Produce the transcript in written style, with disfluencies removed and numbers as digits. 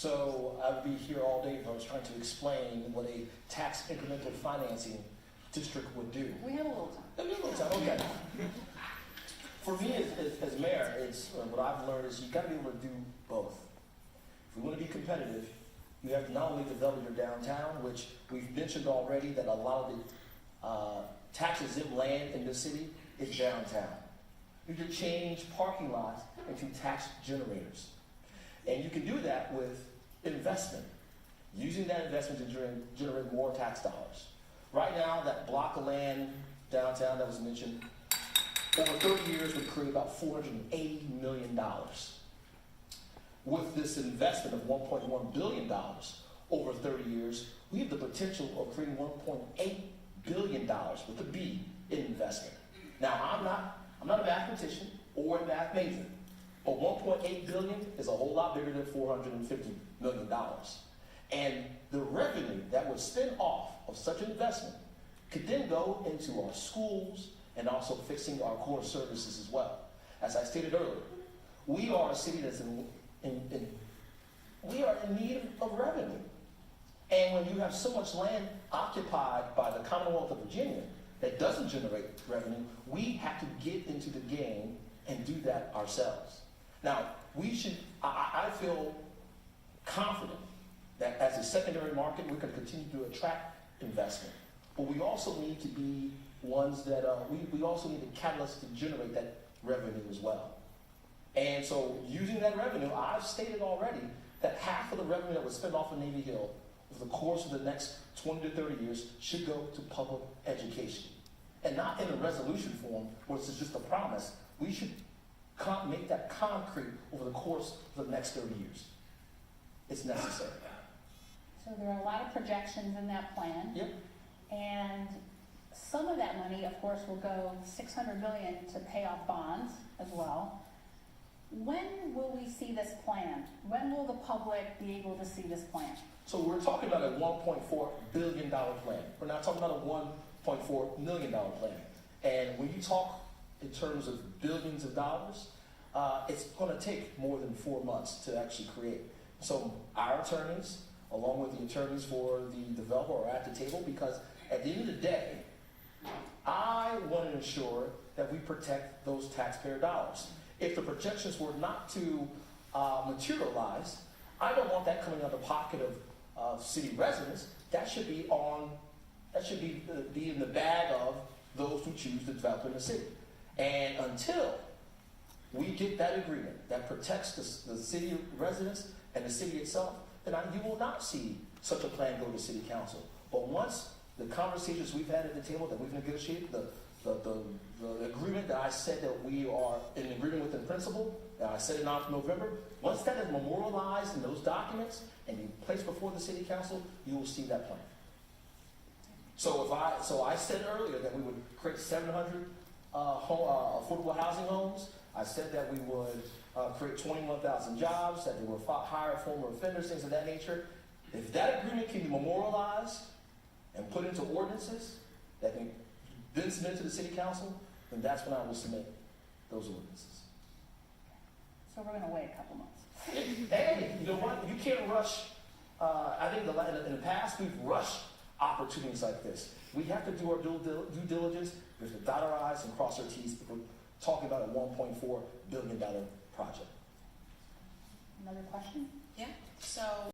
So I would be here all day if I was trying to explain what a tax incremental financing district would do. We have a little time. A little time, okay. For me as mayor, it's what I've learned is you got to be able to do both. If we want to be competitive, you have to not only develop your downtown, which we've mentioned already that a lot of the tax-exempt land in the city is downtown. You can change parking lots into tax generators. And you can do that with investment, using that investment to generate more tax dollars. Right now, that block of land downtown that was mentioned, over 30 years would create about $480 million. With this investment of $1.1 billion over 30 years, we have the potential of creating $1.8 billion with a B in investment. Now, I'm not a mathematician or a math major, but $1.8 billion is a whole lot bigger than $450 million. And the revenue that would spin off of such an investment could then go into our schools and also fixing our core services as well. As I stated earlier, we are a city that's we are in need of revenue. And when you have so much land occupied by the Commonwealth of Virginia that doesn't generate revenue, we have to get into the game and do that ourselves. Now, I feel confident that as a secondary market, we can continue to attract investment. But we also need to be ones that, we also need a catalyst to generate that revenue as well. And so using that revenue, I've stated already that half of the revenue that was spent off of Navy Hill over the course of the next 20 to 30 years should go to public education. And not in a resolution form where it's just a promise. We should make that concrete over the course of the next 30 years. It's necessary. So there are a lot of projections in that plan. Yep. And some of that money, of course, will go $600 million to pay off bonds as well. When will we see this plan? When will the public be able to see this plan? So we're talking about a $1.4 billion plan. We're not talking about a $1.4 million plan. And when you talk in terms of billions of dollars, it's going to take more than 4 months to actually create. So our attorneys, along with the attorneys for the developer, are at the table because at the end of the day, I want to ensure that we protect those taxpayer dollars. If the projections were not to materialize, I don't want that coming out of the pocket of city residents. That should be in the bag of those who choose to develop in the city. And until we get that agreement that protects the city residents and the city itself, then you will not see such a plan go to city council. But once the conversations we've had at the table that we've negotiated, the agreement that I said that we are in agreement with in principle, that I said in November, once that is memorialized in those documents and you placed before the city council, you will see that plan. So I said earlier that we would create 700 affordable housing homes. I said that we would create 21,000 jobs, that they would hire former offenders, things of that nature. If that agreement can be memorialized and put into ordinances that can then submit to the city council, then that's when I will submit those ordinances. So we're going to wait a couple months. Hey, you know what? You can't rush. I think in the past we've rushed opportunities like this. We have to do our due diligence. We have to dot our I's and cross our T's if we're talking about a $1.4 billion project. Another question? Yeah. So